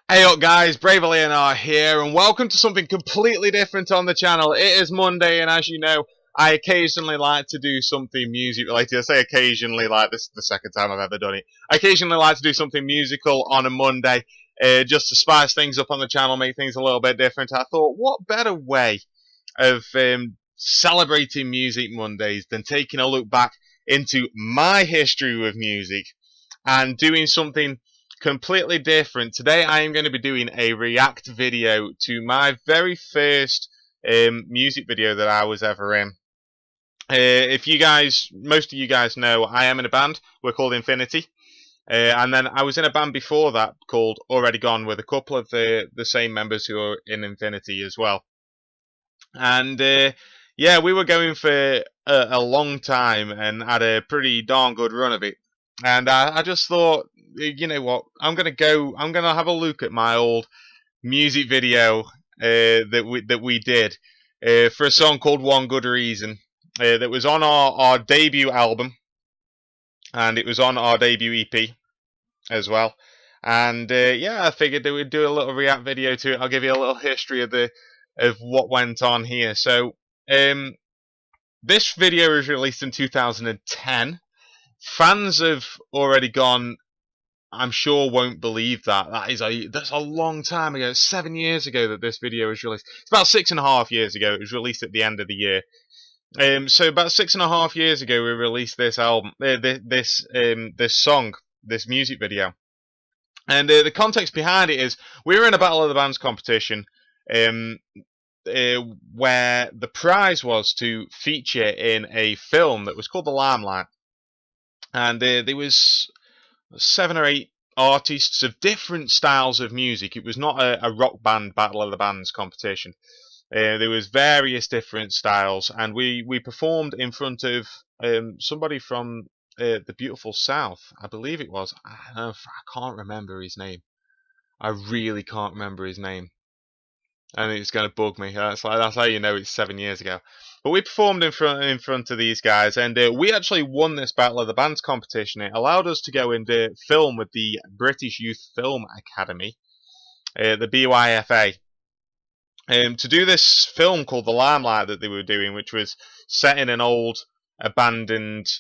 Hey up guys, BraverLeonheart here, and welcome to something completely different on the channel. It is Monday, and as you know, I occasionally like to do something music related. I say occasionally, like this is the second time I've ever done it. I occasionally like to do something musical on a Monday, just to spice things up on the channel, make things a little bit different. I thought, what better way of celebrating Music Mondays than taking a look back into my history with music and doing something completely different. Today I am going to be doing a react video to my very first music video that I was ever in. If you guys, most of you guys know, I am in a band. We're called Infinity. And then I was in a band before that called Already Gone with a couple of the same members who are in Infinity as well. And yeah, we were going for a long time and had a pretty darn good run of it. And I just thought, you know what, I'm gonna have a look at my old music video that we did for a song called One Good Reason that was on our debut album, and it was on our debut EP as well. And yeah, I figured that we'd do a little react video to it. I'll give you a little history of what went on here. So this video was released in 2010. Fans have Already Gone, I'm sure, won't believe that. That's a long time ago. It's 7 years ago that this video was released. It's about 6.5 years ago. It was released at the end of the year. So about 6.5 years ago, we released this album, this song, this music video. And the context behind it is we were in a Battle of the Bands competition, where the prize was to feature in a film that was called The Limelight. And there was 7 or 8 artists of different styles of music. It was not a rock band Battle of the Bands competition. There was various different styles, and we performed in front of somebody from the beautiful South, I believe it was. I can't remember his name. I really can't remember his name, and it's going to bug me. That's how you know it's 7 years ago. But we performed in front of these guys, and we actually won this Battle of the Bands competition. It allowed us to go and film with the British Youth Film Academy, the BYFA, to do this film called The Limelight that they were doing, which was set in an old abandoned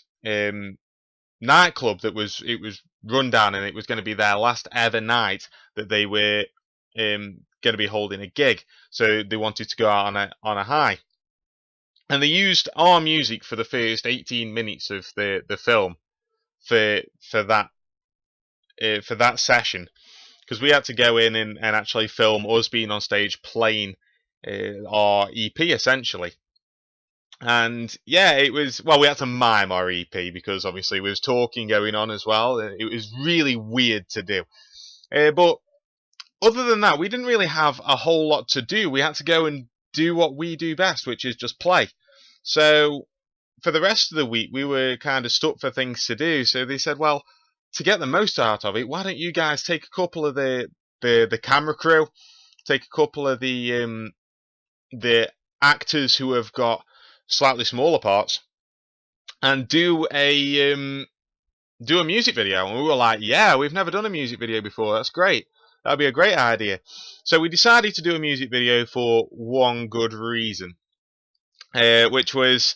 nightclub it was run down, and it was going to be their last ever night that they were going to be holding a gig. So they wanted to go out on a high. And they used our music for the first 18 minutes of the film for that session, because we had to go in and actually film us being on stage playing our EP essentially. And yeah, it was, well, we had to mime our EP because obviously there was talking going on as well. It was really weird to do, but other than that, we didn't really have a whole lot to do. We had to go and do what we do best, which is just play. So for the rest of the week, we were kind of stuck for things to do. So they said, well, to get the most out of it, why don't you guys take a couple of the camera crew, take a couple of the actors who have got slightly smaller parts, and do a music video. And we were like, yeah, we've never done a music video before. That's great. That'd be a great idea. So we decided to do a music video for One Good Reason, which was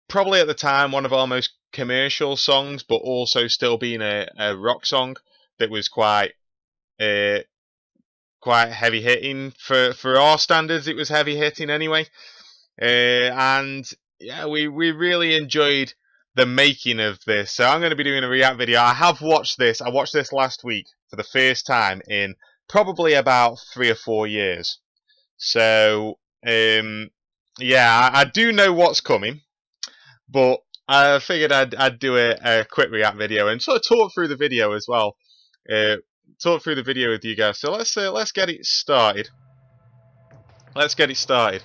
probably at the time one of our most commercial songs, but also still being a rock song that was quite heavy hitting for our standards. It was heavy hitting anyway, and yeah, we really enjoyed the making of this. So I'm going to be doing a react video. I have watched this. I watched this last week for the first time in probably about 3 or 4 years. So yeah, I do know what's coming, but I figured I'd do a quick react video and sort of talk through the video as well. Talk through the video with you guys. So let's get it started. Let's get it started.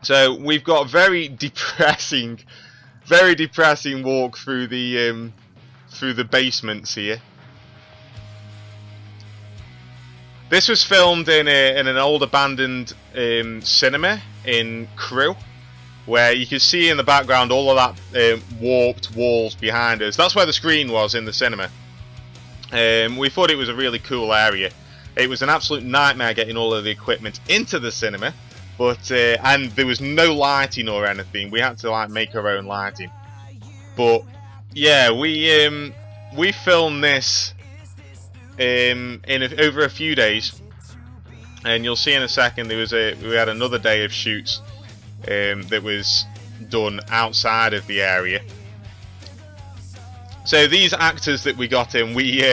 So we've got a very depressing walk through the basements here. This was filmed in an old abandoned cinema in Crewe, where you can see in the background all of that warped walls behind us. That's where the screen was in the cinema. We thought it was a really cool area. It was an absolute nightmare getting all of the equipment into the cinema, but and there was no lighting or anything. We had to like make our own lighting. But yeah, we filmed this over a few days, and you'll see in a second we had another day of shoots that was done outside of the area. So these actors that we got in, we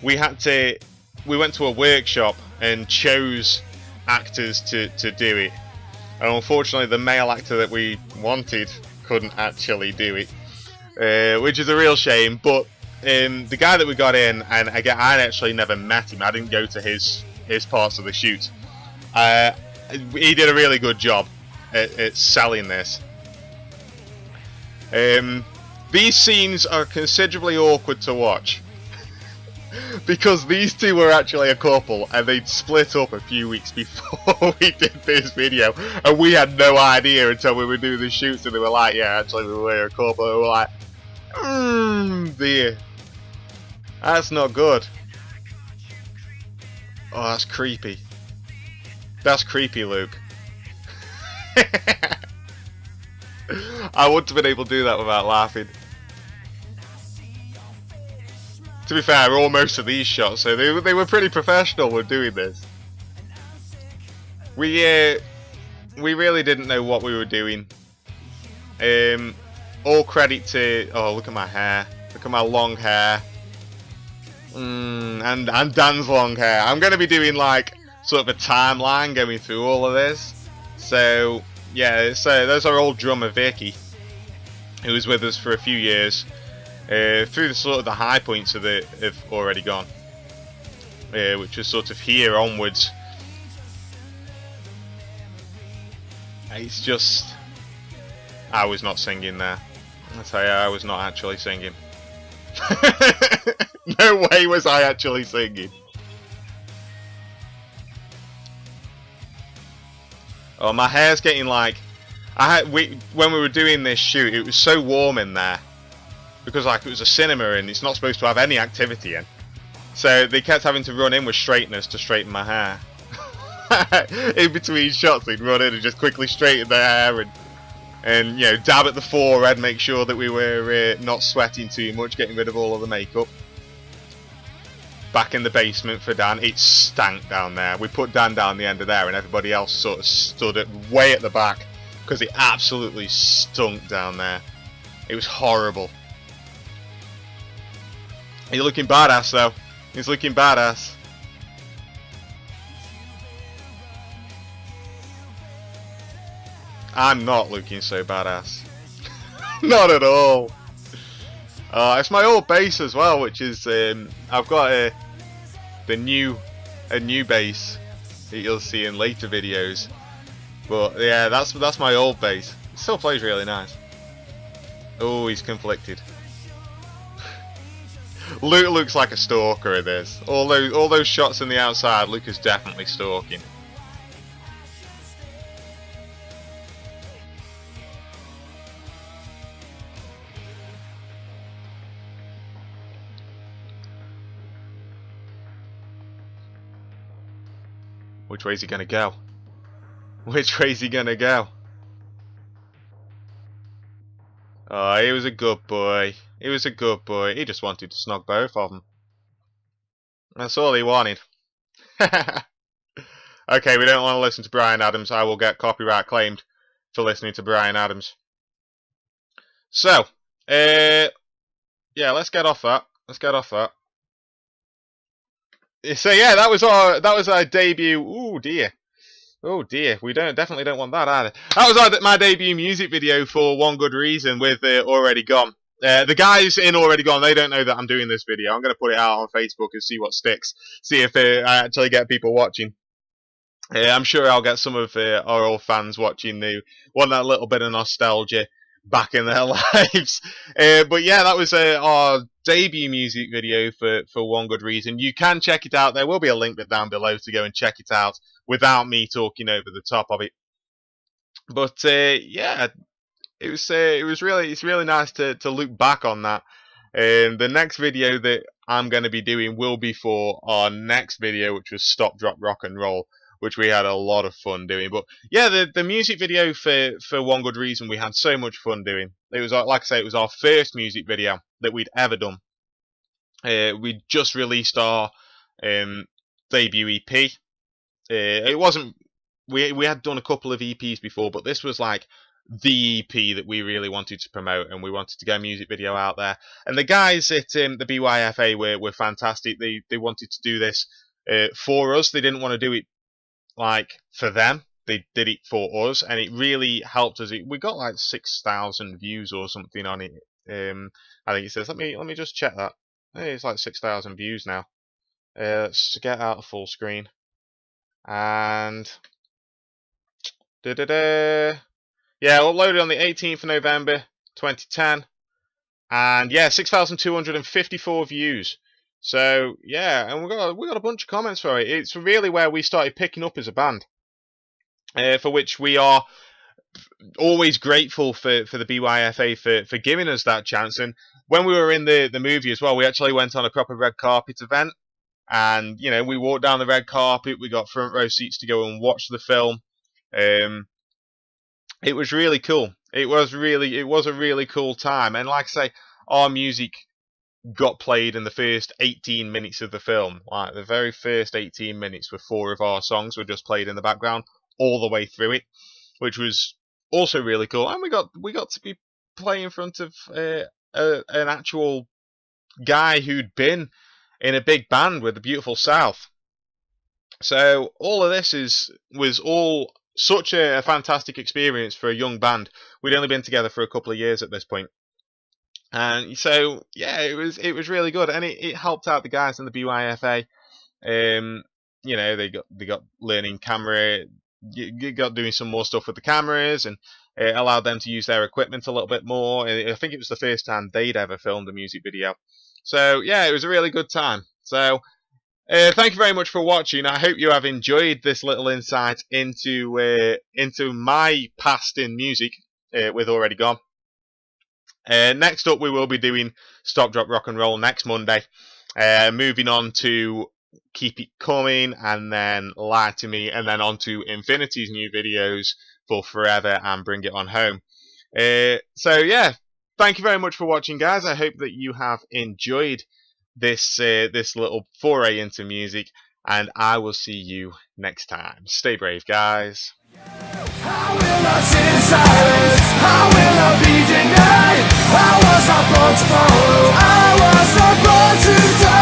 went to a workshop and chose actors to do it. And unfortunately, the male actor that we wanted couldn't actually do it, which is a real shame. But the guy that we got in, and again, I actually never met him. I didn't go to his parts of the shoot. He did a really good job at selling this. These scenes are considerably awkward to watch because these two were actually a couple and they'd split up a few weeks before we did this video, and we had no idea until we were doing the shoots, and they were like, yeah, actually we were a couple, and we were like, dear, that's not good. Oh, that's creepy. That's creepy, Luke. I wouldn't have been able to do that without laughing. To be fair, all most of these shots, so they were pretty professional with doing this. We really didn't know what we were doing. All credit to, oh, look at my hair, look at my long hair, and Dan's long hair. I'm going to be doing like sort of a timeline going through all of this. So yeah, so there's our old drummer Vicky, who was with us for a few years, through the sort of the high points of have already gone, which was sort of here onwards. It's just, I was not singing there. I tell you, I was not actually singing. No way was I actually singing. Oh, my hair's getting like, when we were doing this shoot, it was so warm in there because like it was a cinema and it's not supposed to have any activity in. So they kept having to run in with straighteners to straighten my hair. In between shots, they'd run in and just quickly straighten their hair and you know, dab at the forehead, make sure that we were not sweating too much, getting rid of all of the makeup. Back in the basement for Dan, it stank down there. We put Dan down the end of there and everybody else sort of stood way at the back because it absolutely stunk down there. It was horrible. He's looking badass though. He's looking badass. I'm not looking so badass. Not at all. It's my old bass as well, which is I've got a new bass that you'll see in later videos. But yeah, that's my old bass. It still plays really nice. Oh, he's conflicted. Luke looks like a stalker in this. All those shots on the outside, Luke is definitely stalking. Which way is he gonna go? Which way is he gonna go? Oh, he was a good boy. He was a good boy. He just wanted to snog both of them. That's all he wanted. Okay, we don't want to listen to Bryan Adams. I will get copyright claimed for listening to Bryan Adams. So, yeah, let's get off that. Let's get off that. So yeah, that was our debut. Oh dear. Oh dear, we definitely don't want that either. That was my debut music video for One Good Reason with Already Gone. The guys in Already Gone, they don't know that I'm doing this video. I'm going to put it out on Facebook and see what sticks. See if I actually get people watching. I'm sure I'll get some of our old fans watching who want that little bit of nostalgia back in their lives. But yeah, that was our debut music video for One Good Reason. You can check it out. There will be a link down below to go and check it out without me talking over the top of it. But yeah, it's really nice to look back on that The next video that I'm going to be doing will be for our next video, which was Stop, Drop, Rock and Roll, which we had a lot of fun doing. But yeah, the music video for One Good Reason, we had so much fun doing. It was, like I say, it was our first music video that we'd ever done. We just released our debut EP. It wasn't. We had done a couple of EPs before, but this was like the EP that we really wanted to promote, and we wanted to get a music video out there. And the guys at the BYFA were fantastic. They wanted to do this for us. They didn't want to do it like for them. They did it for us, and it really helped us. We got like 6,000 views or something on it. I think it says. Let me just check that. Hey, it's like 6,000 views now. Let's get out of full screen. And yeah, uploaded on the 18th of November 2010, and yeah, 6,254 views. So yeah, and we got a bunch of comments for it. It's really where we started picking up as a band, for which we are always grateful for the BYFA for giving us that chance. And when we were in the movie as well, we actually went on a proper red carpet event, and you know, we walked down the red carpet. We got front row seats to go and watch the film. It was really cool. It was a really cool time. And like I say, our music got played in the first 18 minutes of the film. Like the very first 18 minutes were 4 of our songs were just played in the background all the way through it, which was also really cool. And we got to be playing in front of an actual guy who'd been in a big band with the Beautiful South. So all of this was all such a fantastic experience for a young band. We'd only been together for a couple of years at this point, and so yeah, it was really good, and it helped out the guys in the BYFA. You know, they got learning camera, got doing some more stuff with the cameras, and it allowed them to use their equipment a little bit more. I think it was the first time they'd ever filmed a music video. So yeah, it was a really good time. So thank you very much for watching. I hope you have enjoyed this little insight into my past in music with Already Gone. Next up, we will be doing Stop, Drop, Rock and Roll next Monday. Moving on to Keep It Coming, and then Lie to Me, and then on to Infinity's new videos for Forever and Bring It On Home. So yeah, thank you very much for watching, guys. I hope that you have enjoyed this little foray into music, and I will see you next time. Stay brave, guys. How will I sit in silence? How will I be denied? I was not born to follow. I was not born to die.